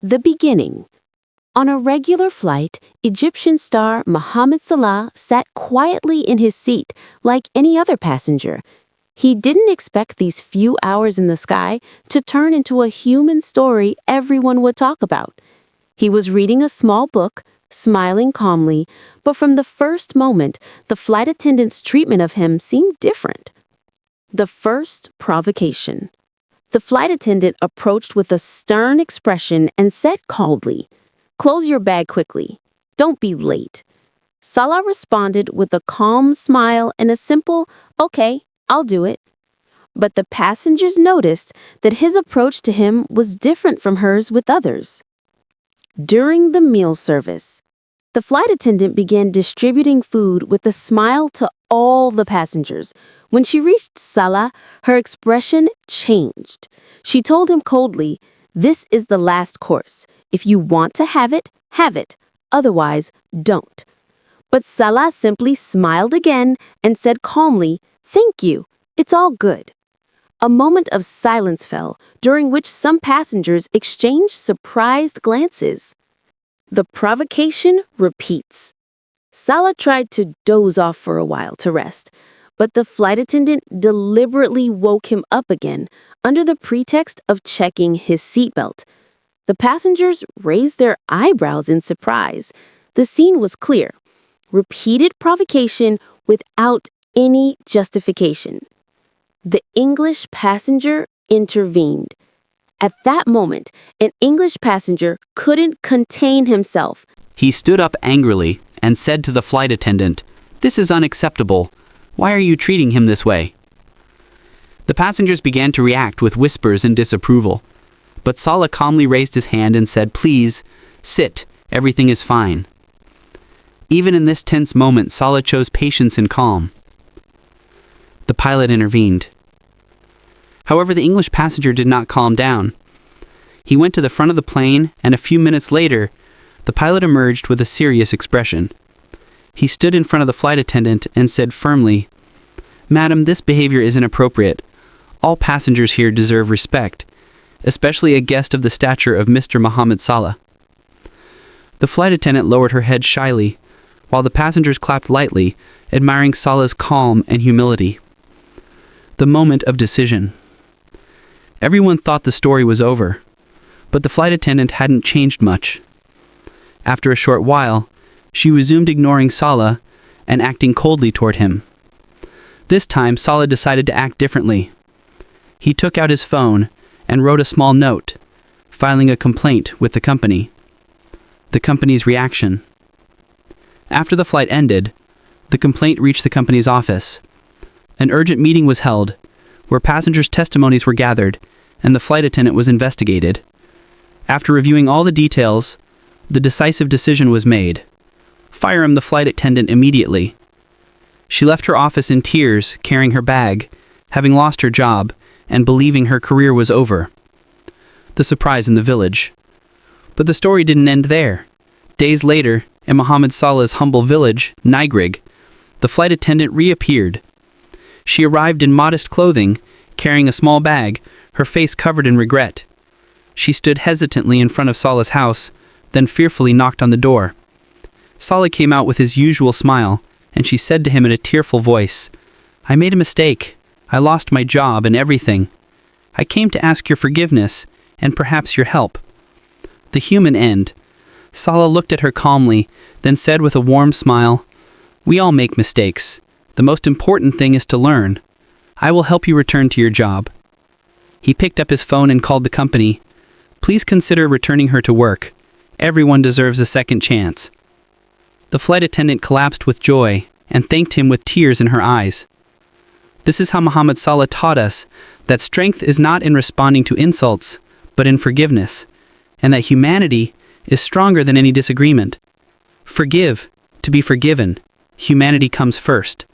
The beginning. On a regular flight, Egyptian star Mohammed Salah sat quietly in his seat like any other passenger. He didn't expect these few hours in the sky to turn into a human story everyone would talk about. He was reading a small book, smiling calmly, but from the first moment, the flight attendant's treatment of him seemed different. The first provocation. The flight attendant approached with a stern expression and said coldly, "Close your bag quickly. Don't be late." Salah responded with a calm smile and a simple, "Okay, I'll do it." But the passengers noticed that his approach to him was different from hers with others. During the meal service, the flight attendant began distributing food with a smile to all the passengers. When she reached Salah, her expression changed. She told him coldly, "This is the last course. If you want to have it, have it. Otherwise, don't." But Salah simply smiled again and said calmly, "Thank you. It's all good." A moment of silence fell, during which some passengers exchanged surprised glances. The provocation repeats. Salah tried to doze off for a while to rest, but the flight attendant deliberately woke him up again under the pretext of checking his seatbelt. The passengers raised their eyebrows in surprise. The scene was clear. Repeated provocation without any justification. The English passenger intervened. At that moment, an English passenger couldn't contain himself. He stood up angrily and said to the flight attendant, "This is unacceptable. Why are you treating him this way?" The passengers began to react with whispers and disapproval. But Salah calmly raised his hand and said, "Please, sit. Everything is fine." Even in this tense moment, Salah chose patience and calm. The pilot intervened. However, the English passenger did not calm down. He went to the front of the plane, and a few minutes later, the pilot emerged with a serious expression. He stood in front of the flight attendant and said firmly, "Madam, this behavior is inappropriate. All passengers here deserve respect, especially a guest of the stature of Mr. Mohammed Salah." The flight attendant lowered her head shyly, while the passengers clapped lightly, admiring Salah's calm and humility. The moment of decision. Everyone thought the story was over, but the flight attendant hadn't changed much. After a short while, she resumed ignoring Salah and acting coldly toward him. This time, Salah decided to act differently. He took out his phone and wrote a small note, filing a complaint with the company. The company's reaction. After the flight ended, the complaint reached the company's office. An urgent meeting was held, where passengers' testimonies were gathered, and the flight attendant was investigated. After reviewing all the details, the decisive decision was made. Fire him, the flight attendant, immediately. She left her office in tears, carrying her bag, having lost her job, and believing her career was over. The surprise in the village. But the story didn't end there. Days later, in Mohammed Salah's humble village, Nigrig, the flight attendant reappeared. She arrived in modest clothing, carrying a small bag, her face covered in regret. She stood hesitantly in front of Salah's house, then fearfully knocked on the door. Salah came out with his usual smile, and she said to him in a tearful voice, "I made a mistake. I lost my job and everything. I came to ask your forgiveness, and perhaps your help." The human end. Salah looked at her calmly, then said with a warm smile, "We all make mistakes. The most important thing is to learn. I will help you return to your job." He picked up his phone and called the company. "Please consider returning her to work. Everyone deserves a second chance." The flight attendant collapsed with joy and thanked him with tears in her eyes. This is how Mohammed Salah taught us that strength is not in responding to insults, but in forgiveness, and that humanity is stronger than any disagreement. Forgive to be forgiven. Humanity comes first.